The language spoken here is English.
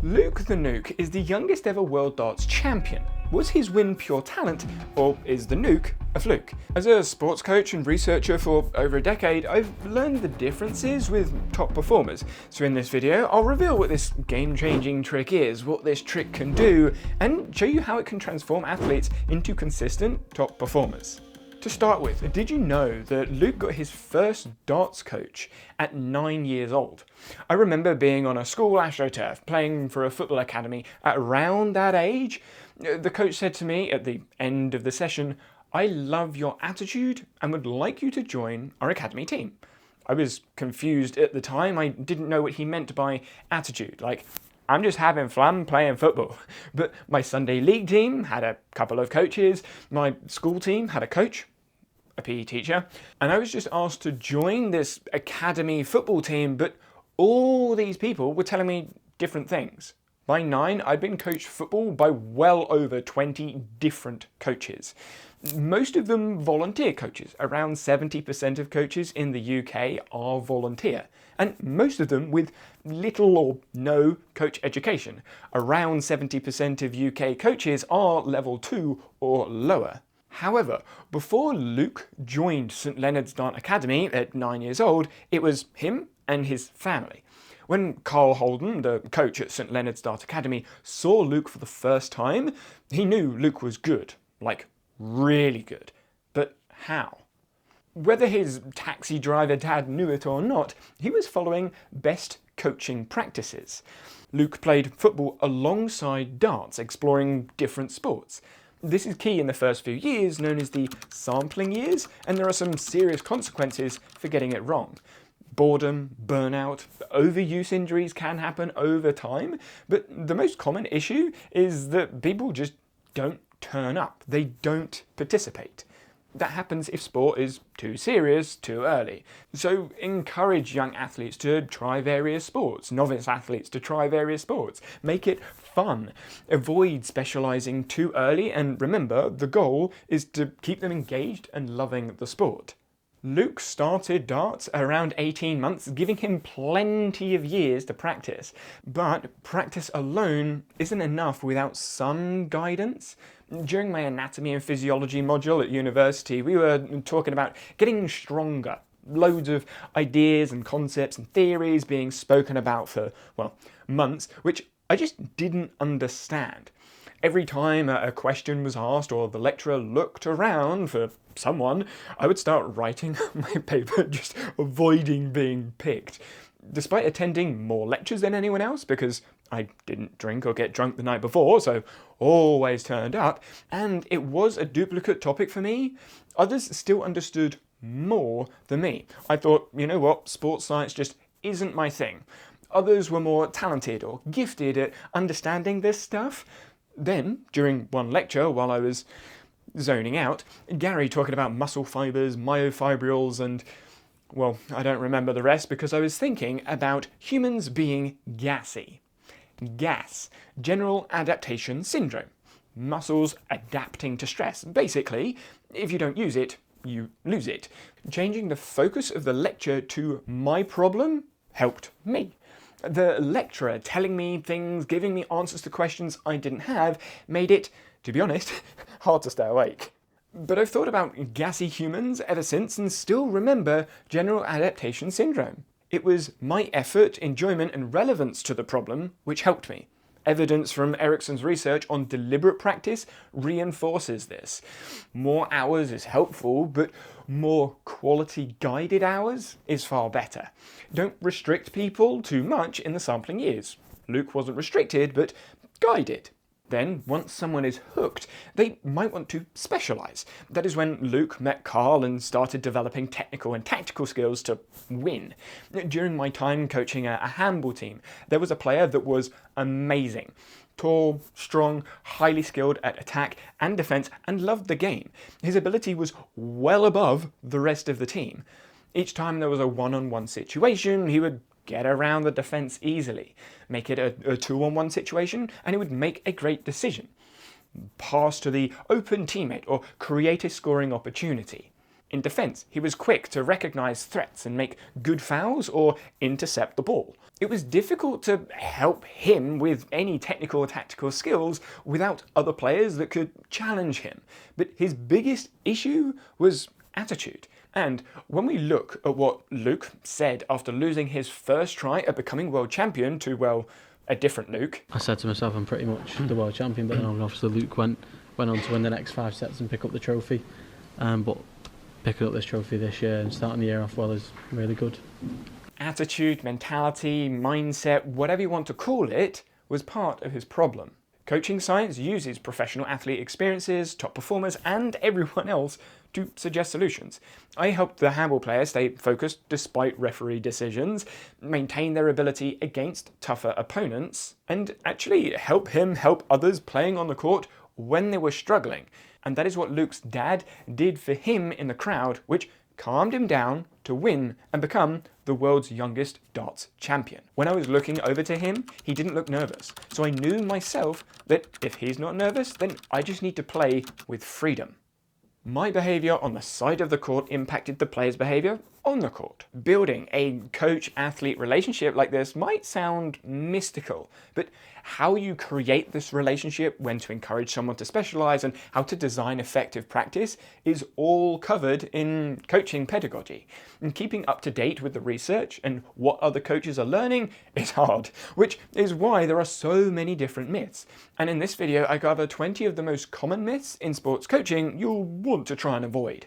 Luke the Nuke is the youngest ever World Darts champion. Was his win pure talent, or is the nuke a fluke? As a sports coach and researcher for over a decade, I've learned the differences with top performers. So in this video, I'll reveal what this game-changing trick is, what this trick can do, and show you how it can transform athletes into consistent top performers. To start with, did you know that Luke got his first darts coach at 9 years old? I remember being on a school AstroTurf, playing for a football academy at around that age. The coach said to me at the end of the session, "I love your attitude and would like you to join our academy team." I was confused at the time. I didn't know what he meant by attitude, like, I'm just having fun playing football. But my Sunday league team had a couple of coaches, my school team had a coach, a PE teacher, and I was just asked to join this academy football team, but all these people were telling me different things. By 9, I'd been coached football by well over 20 different coaches. Most of them volunteer coaches. Around 70% of coaches in the UK are volunteer, and most of them with little or no coach education. Around 70% of UK coaches are level 2 or lower. However, before Luke joined St Leonard's Dart Academy at 9 years old, it was him and his family. When Carl Holden, the coach at St Leonard's Dart Academy, saw Luke for the first time, he knew Luke was good, like really good. But how? Whether his taxi driver dad knew it or not, he was following best coaching practices. Luke played football alongside darts, exploring different sports. This is key in the first few years, known as the sampling years, and there are some serious consequences for getting it wrong. Boredom, burnout, overuse injuries can happen over time, but the most common issue is that people just don't turn up. They don't participate. That happens if sport is too serious too early. So encourage young athletes to try various sports, novice athletes to try various sports. Make it fun. Avoid specialising too early, and remember, the goal is to keep them engaged and loving the sport. Luke started darts around 18 months, giving him plenty of years to practice. But practice alone isn't enough without some guidance. During my anatomy and physiology module at university, we were talking about getting stronger. Loads of ideas and concepts and theories being spoken about for, well, months, which I just didn't understand. Every time a question was asked or the lecturer looked around for someone, I would start writing my paper, just avoiding being picked. Despite attending more lectures than anyone else, because I didn't drink or get drunk the night before, so always turned up, and it was a duplicate topic for me, others still understood more than me. I thought, you know what, sports science just isn't my thing. Others were more talented or gifted at understanding this stuff. Then, during one lecture, while I was zoning out, Gary talking about muscle fibres, myofibrils, and, well, I don't remember the rest because I was thinking about humans being gassy. GAS, General Adaptation Syndrome. Muscles adapting to stress. Basically, if you don't use it, you lose it. Changing the focus of the lecture to my problem helped me. The lecturer telling me things, giving me answers to questions I didn't have, made it, to be honest, hard to stay awake. But I've thought about gassy humans ever since and still remember General Adaptation Syndrome. It was my effort, enjoyment, and relevance to the problem which helped me. Evidence from Erickson's research on deliberate practice reinforces this. More hours is helpful, but more quality guided hours is far better. Don't restrict people too much in the sampling years. Luke wasn't restricted, but guided. Then, once someone is hooked, they might want to specialise. That is when Luke met Carl and started developing technical and tactical skills to win. During my time coaching a handball team, there was a player that was amazing. Tall, strong, highly skilled at attack and defence, and loved the game. His ability was well above the rest of the team. Each time there was a one-on-one situation, he would get around the defence easily, make it a two-on-one situation, and he would make a great decision. Pass to the open teammate or create a scoring opportunity. In defence, he was quick to recognise threats and make good fouls or intercept the ball. It was difficult to help him with any technical or tactical skills without other players that could challenge him. But his biggest issue was attitude. And when we look at what Luke said after losing his first try at becoming world champion to, well, a different Luke. I said to myself, I'm pretty much the world champion, but then obviously Luke went on to win the next 5 sets and pick up the trophy. But picking up this trophy this year and starting the year off well is really good. Attitude, mentality, mindset, whatever you want to call it, was part of his problem. Coaching science uses professional athlete experiences, top performers, and everyone else to suggest solutions. I helped the handball players stay focused despite referee decisions, maintain their ability against tougher opponents, and actually help him help others playing on the court when they were struggling. And that is what Luke's dad did for him in the crowd, which calmed him down to win and become the world's youngest darts champion. When I was looking over to him, he didn't look nervous. So I knew myself that if he's not nervous, then I just need to play with freedom. My behaviour on the side of the court impacted the player's behaviour on the court. Building a coach-athlete relationship like this might sound mystical, but how you create this relationship, when to encourage someone to specialise, and how to design effective practice is all covered in coaching pedagogy. And keeping up to date with the research and what other coaches are learning is hard, which is why there are so many different myths. And in this video, I cover 20 of the most common myths in sports coaching you'll want to try and avoid.